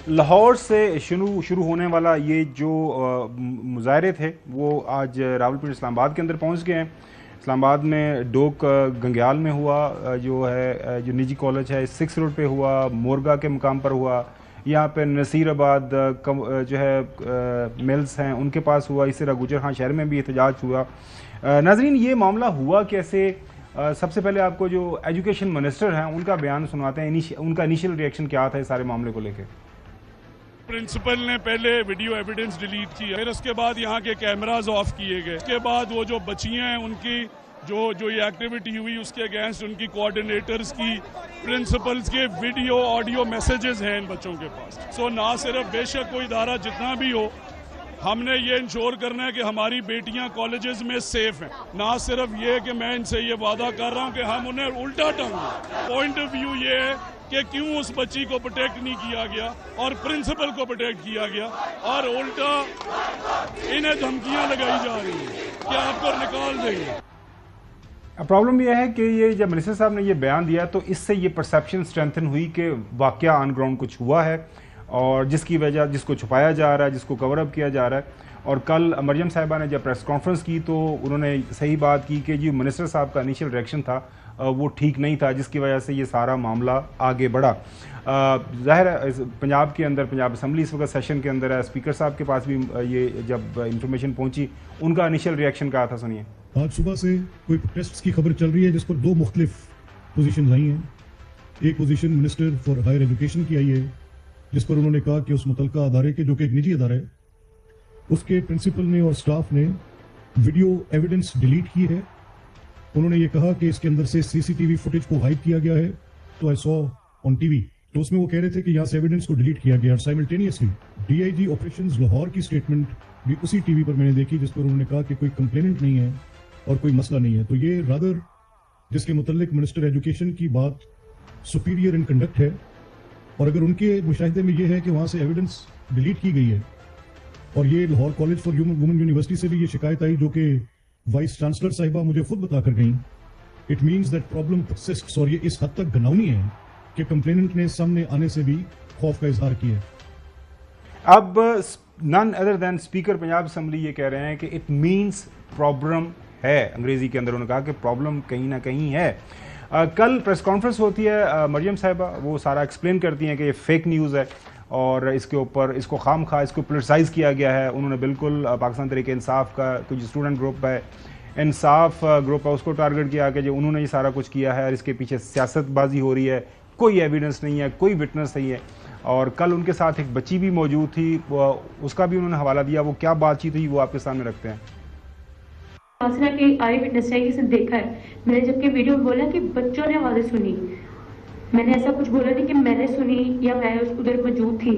لاہور سے شروع ہونے والا یہ جو مظاہرے تھے وہ آج راولپنڈی اسلام آباد کے اندر پہنچ گئے ہیں۔ اسلام آباد میں ڈوک گنگیال میں ہوا، جو نجی کالج ہے 6 روڈ پہ ہوا، مورگا کے مقام پر ہوا، یہاں پہ نصیر آباد جو ہے ملز ہیں ان کے پاس ہوا، اس طرح گجر خان شہر میں بھی احتجاج ہوا۔ ناظرین، یہ معاملہ ہوا کیسے؟ سب سے پہلے آپ کو جو ایجوکیشن منسٹر ہیں ان کا بیان سنواتے ہیں، ان کا انیشیل ریئیکشن کیا تھا اس سارے معاملے کو لے کے۔ پرنسپل نے پہلے ویڈیو ایویڈنس ڈیلیٹ کی، پھر اس کے بعد یہاں کے کیمراز آف کیے گئے، اس کے بعد وہ جو بچیاں ہیں ان کی جو یہ ایکٹیویٹی ہوئی اس کے اگینسٹ ان کی کوآرڈینیٹرز کی، پرنسپلز کے ویڈیو آڈیو میسیجز ہیں ان بچوں کے پاس۔ سو نہ صرف بے شک کوئی ادارہ جتنا بھی ہو، ہم نے یہ انشور کرنا ہے کہ ہماری بیٹیاں کالجز میں سیف ہیں۔ نہ صرف یہ کہ میں ان سے یہ وعدہ کر رہا ہوں کہ ہم انہیں الٹا ٹنگ پوائنٹ آف ویو یہ ہے کہ کیوں اس بچی کو پروٹیکٹ نہیں کیا گیا اور پرنسپل کو پروٹیکٹ کیا گیا، اور الٹا انہیں دھمکیاں لگائی جا رہی ہیں کہ آپ کو نکال دیں گے۔ پرابلم یہ ہے کہ یہ جب منسٹر صاحب نے یہ بیان دیا تو اس سے یہ پرسیپشن اسٹرینتھن ہوئی کہ واقعہ آن گراؤنڈ کچھ ہوا ہے، اور جس کی وجہ جس کو چھپایا جا رہا ہے، جس کو کور اپ کیا جا رہا ہے۔ اور کل مریم صاحبہ نے جب پریس کانفرنس کی تو انہوں نے صحیح بات کی کہ جو منسٹر صاحب کا انیشیل ریئیکشن تھا وہ ٹھیک نہیں تھا، جس کی وجہ سے یہ سارا معاملہ آگے بڑھا۔ ظاہر ہے پنجاب کے اندر، پنجاب اسمبلی اس وقت سیشن کے اندر ہے، اسپیکر صاحب کے پاس بھی یہ جب انفارمیشن پہنچی ان کا انیشیل ریئیکشن کہا تھا، سنیے۔ آج صبح سے کوئی پروٹیسٹس کی خبر چل رہی ہے جس پر 2 مختلف پوزیشنز آئی ہیں۔ ایک position minister for higher education کی آئی ہے جس پر انہوں نے کہا کہ اس متعلقہ ادارے کے، جو کہ ایک نجی ادارہ ہے، اس کے پرنسپل نے اور سٹاف نے ویڈیو ایویڈنس ڈیلیٹ کی ہے۔ انہوں نے یہ کہا کہ اس کے اندر سے سی سی ٹی وی فوٹیج کو ہائڈ کیا گیا ہے، تو آئی سو آن ٹی وی، تو اس میں وہ کہہ رہے تھے کہ یہاں سے ایویڈنس کو ڈیلیٹ کیا گیا، اور simultaneously D I G operations Lahore کی اسٹیٹمنٹ بھی اسی ٹی وی پر میں نے دیکھی جس پر انہوں نے کہا کہ کوئی کمپلیننٹ نہیں ہے اور کوئی مسئلہ نہیں ہے۔ تو یہ رادر جس کے متعلق منسٹر ایجوکیشن کی بات سپیریئر ان کنڈکٹ ہے، اور اگر ان کے مشاہدے میں یہ ہے کہ وہاں سے ایویڈنس ڈیلیٹ کی گئی ہے، اور یہ Lahore college for women university سے بھی یہ شکایت آئی جو کہ وائس چانسلر صاحبہ مجھے خود بتا کر گئیں، اٹ مینز دیٹ پرابلم پرسسٹس، اور یہ اس حد تک گھناؤنی ہے کہ کمپلیننٹ نے سامنے آنے سے بھی خوف کا اظہار کیا ہے۔ اب نن ادر دین اسپیکر پنجاب اسمبلی یہ کہہ رہے ہیں کہ اٹ مینس پرابلم ہے، انگریزی کے اندر انہوں نے کہا کہ پرابلم کہیں نہ کہیں ہے۔ کل پریس کانفرنس ہوتی ہے، مریم صاحبہ وہ سارا ایکسپلین کرتی ہیں کہ یہ فیک نیوز ہے اور اس کے اوپر اس کو خام خواہ اس کو پولیٹیسائز کیا گیا ہے۔ انہوں نے بالکل پاکستان تحریک انصاف کا کچھ اسٹوڈنٹ گروپ ہے، انصاف گروپ ہے، اس کو ٹارگٹ کیا کہ جو انہوں نے یہ سارا کچھ کیا ہے اور اس کے پیچھے سیاست بازی ہو رہی ہے، کوئی ایویڈنس نہیں ہے، کوئی وٹنس نہیں ہے۔ اور کل ان کے ساتھ ایک بچی بھی موجود تھی، اس کا بھی انہوں نے حوالہ دیا، وہ کیا بات چیت ہوئی وہ آپ کے سامنے رکھتے ہیں۔ حاصلہ کہ آئی وٹنس ہے، کسی نے دیکھا ہے۔ میں نے جبکہ ویڈیو میں بولا کہ بچوں نے آوازیں سنی، میں نے ایسا کچھ بولا نہیں کہ میں نے سنی یا میں ادھر موجود تھی۔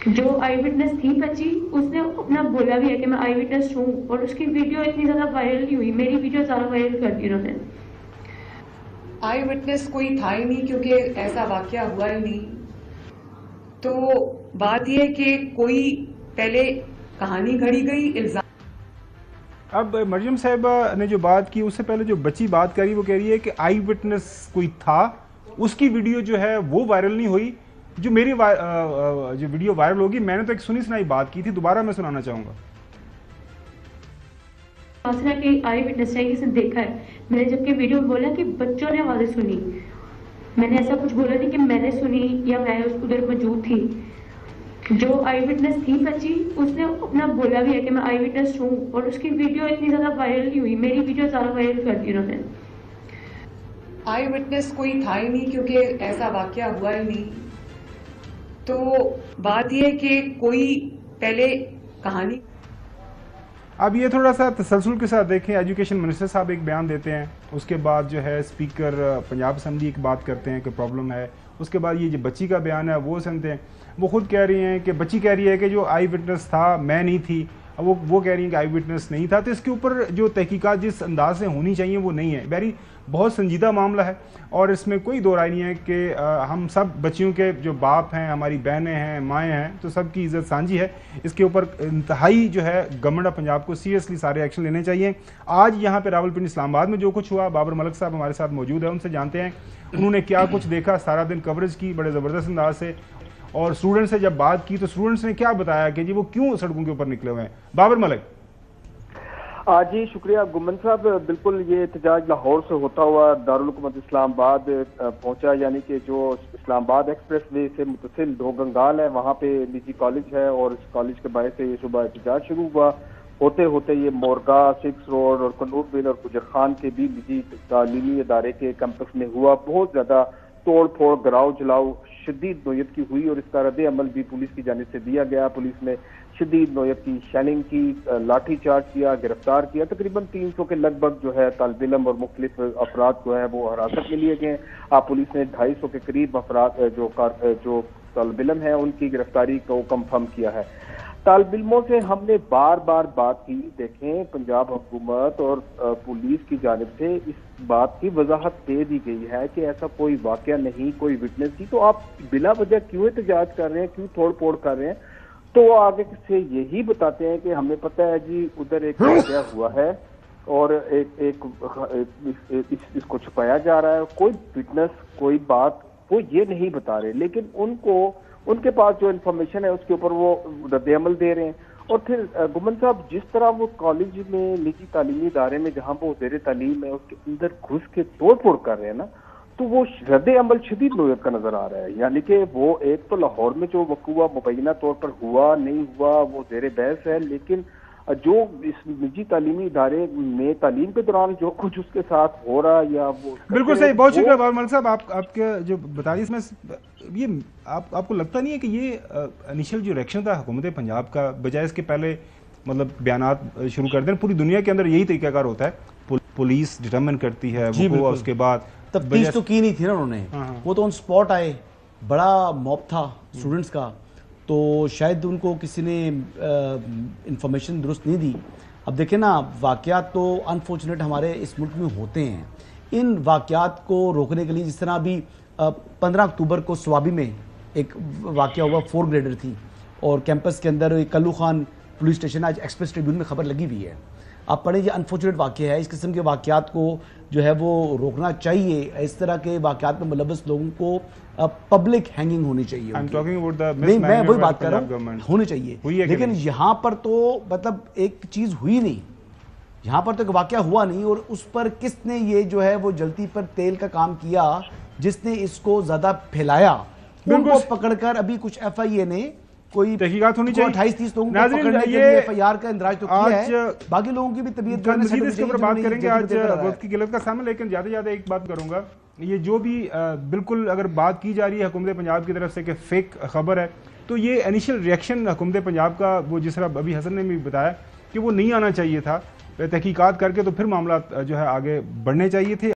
جو آئی وٹنس تھی بچی، اس نے اپنا بولا بھی ہے کہ میں آئی وٹنس ہوں، اور اس کی ویڈیو اتنی زیادہ وائرل نہیں ہوئی، میری ویڈیو زیادہ وائرل کر دی انہوں نے۔ آئی وٹنس کوئی تھا ہی نہیں کیونکہ ایسا واقعہ ہوا ہی نہیں۔ تو بات یہ ہے کہ کوئی پہلے کہانی گھڑی گئی، الزام۔ اب مریم صاحبہ نے جو بات کی، اس سے پہلے جو بچی بات کری وہ کہہ رہی ہے کہ آئی وٹنس کوئی تھا، اس کی ویڈیو جو ہے وہ وائرل نہیں ہوئی، جو میری جو ویڈیو وائرل ہوگی میں نے تو ایک سنی سنائی بات کی تھی، دوبارہ میں سنانا چاہوں گا۔ حاصلہ کہ آئی وٹنس ہے، کسی نے دیکھا ہے۔ میں نے جبکہ ویڈیو میں بولا کہ بچوں نے آوازیں سنی، میں نے ایسا کچھ بولا نہیں کہ میں نے سنی یا میں ادھر موجود تھی۔ جو آئی وٹنس تھی بچی، اس نے اپنا بولا بھی ہے کہ میں آئی وٹنس ہوں، اور اس کی ویڈیو اتنی زیادہ وائرل نہیں ہوئی، میری ویڈیو زیادہ وائرل کر دی انہوں نے۔ آئی وٹنس کوئی تھا ہی نہیں کیونکہ ایسا واقعہ ہوا ہی نہیں۔ تو بات یہ ہے کہ کوئی پہلے کہانی۔ اب یہ تھوڑا سا تسلسل کے ساتھ دیکھیں، ایجوکیشن منسٹر صاحب ایک بیان دیتے ہیں، اس کے بعد جو ہے اسپیکر پنجاب اسمبلی ایک بات کرتے ہیں کہ پرابلم ہے، اس کے بعد یہ جو بچی کا بیان ہے وہ سنتے ہیں۔ وہ خود کہہ رہی ہیں کہ بچی کہہ رہی ہے کہ جو آئی وٹنس تھا میں نہیں تھی، وہ کہہ رہی ہیں کہ آئی وٹنس نہیں تھا۔ تو اس کے اوپر جو تحقیقات جس انداز سے ہونی چاہیے وہ نہیں ہے، بہری بہت سنجیدہ معاملہ ہے، اور اس میں کوئی دو رائے نہیں ہے کہ ہم سب بچیوں کے جو باپ ہیں، ہماری بہنیں ہیں، مائیں ہیں، تو سب کی عزت سانجی ہے۔ اس کے اوپر انتہائی جو ہے گورنمنٹ آف پنجاب کو سیریسلی سارے ایکشن لینے چاہیے۔ آج یہاں پہ راولپنڈی اسلام آباد میں جو کچھ ہوا، بابر ملک صاحب ہمارے ساتھ موجود ہیں، ان سے جانتے ہیں انہوں نے کیا کچھ دیکھا، سارا دن کوریج کی بڑے زبردست انداز سے، اور اسٹوڈنٹ سے جب بات کی تو اسٹوڈنٹس نے کیا بتایا کہ جی وہ کیوں سڑکوں کے اوپر نکلے ہوئے ہیں؟ بابر ملک. جی شکریہ گمن صاحب. بالکل یہ احتجاج لاہور سے ہوتا ہوا دارالحکومت اسلام آباد پہنچا، یعنی کہ جو اسلام آباد ایکسپریس وے سے متصل دو گنگال ہے وہاں پہ نجی کالج ہے، اور اس کالج کے باعث سے یہ صبح احتجاج شروع ہوا. ہوتے ہوتے یہ مورگا، 6 روڈ اور کنور ویل اور گجر خان کے بھی نجی تعلیمی ادارے کے کیمپس میں ہوا. بہت زیادہ توڑ پھوڑ، گراؤ جلاؤ شدید نوعیت کی ہوئی، اور اس کا رد عمل بھی پولیس کی جانب سے دیا گیا. پولیس نے شدید نوعیت کی شیلنگ کی، لاٹھی چارج کیا، گرفتار کیا. تقریباً 300 کے لگ بھگ جو ہے طالب علم اور مختلف افراد جو ہے وہ حراست میں لیے گئے. پولیس نے 250 کے قریب افراد جو طالب علم ہیں ان کی گرفتاری کو کنفرم کیا ہے. طالب علموں سے ہم نے بار بار بات کی. دیکھیں پنجاب حکومت اور پولیس کی جانب سے اس بات کی وضاحت دے دی گئی ہے کہ ایسا کوئی واقعہ نہیں، کوئی وٹنس نہیں، تو آپ بلا وجہ کیوں احتجاج کر رہے ہیں، کیوں توڑ پھوڑ کر رہے ہیں؟ تو وہ آگے سے یہی بتاتے ہیں کہ ہمیں پتہ ہے جی ادھر ایک واقعہ ہوا ہے اور اس کو چھپایا جا رہا ہے. کوئی وٹنس، کوئی بات وہ یہ نہیں بتا رہے، لیکن ان کے پاس جو انفارمیشن ہے اس کے اوپر وہ رد عمل دے رہے ہیں. اور پھر گمن صاحب جس طرح وہ کالج میں نجی تعلیمی ادارے میں جہاں وہ زیر تعلیم ہے اس کے اندر گھس کے توڑ پھوڑ کر رہے ہیں نا، تو وہ رد عمل شدید نوعیت کا نظر آ رہا ہے. یعنی کہ وہ ایک تو لاہور میں جو وقوع مبینہ طور پر ہوا نہیں ہوا وہ زیر بحث ہے، لیکن جو اس نجی تعلیمی ادارے میں تعلیم کے دوران جو کچھ اس کے ساتھ ہو رہا یا وہ بالکل صحیح. بہت شکریہ بابر ملک صاحب. آپ کے جو بتا رہی اس میں یہ آپ کو لگتا نہیں ہے کہ یہ انیشل جو ریئیکشن تھا حکومت پنجاب کا، بجائے اس کے پہلے مطلب بیانات شروع کر دیں؟ پوری دنیا کے اندر یہی طریقہ کار ہوتا ہے، پولیس ڈٹرمن کرتی ہے وہ، اس کے بعد تفتیش تو کی نہیں تھی نا انہوں نے، وہ تو آن سپاٹ آئے. بڑا موب تھا اسٹوڈنٹس کا، تو شاید ان کو کسی نے انفارمیشن درست نہیں دی. اب دیکھیں نا، واقعات تو انفارچونیٹ ہمارے اس ملک میں ہوتے ہیں. ان واقعات کو روکنے کے لیے جس طرح ابھی 15 اکتوبر کو سوابی میں ایک واقعہ ہوا، 4 گریڈر تھی اور کیمپس کے اندر کلو خان پولیس اسٹیشن، آج ایکسپریس ٹریبیون میں خبر لگی ہوئی ہے. آپ پڑھیں، یہ انفارچونیٹ واقعہ ہے. اس قسم کے واقعات کو جو ہے وہ روکنا چاہیے. اس طرح کے واقعات میں ملوث لوگوں کو پبلک ہینگنگ ہونی چاہیے. نہیں، میں وہی بات کر رہا ہوں، ہونی چاہیے. لیکن یہاں پر تو مطلب ایک چیز ہوئی نہیں، یہاں پر تو ایک واقعہ ہوا نہیں، اور اس پر کس نے یہ جو ہے وہ جلتی پر تیل کا کام کیا، جس نے اس کو زیادہ پھیلایا، ان کو پکڑ کر ابھی کچھ ایف آئی اے نے کوئی تحقیقات ہونی چاہیے. 28-30 لوگوں کو پکڑنے کے لیے ایف آئی آر کا اندراج تو کیا ہے. باقی لوگوں کی بھی طبیعت مزید اس کے اوپر بات کریں گے آج وقت کی قلت کا سامنا. لیکن زیادہ ایک بات کروں گا، یہ جو بھی بالکل اگر بات کی جا رہی ہے حکومت پنجاب کی طرف سے کہ فیک خبر ہے، تو یہ انیشل ریئیکشن حکومت پنجاب کا، وہ جس طرح ابھی حسن نے بھی بتایا کہ وہ نہیں آنا چاہیے تھا. تحقیقات کر کے تو پھر معاملات جو ہے آگے بڑھنے چاہیے تھے.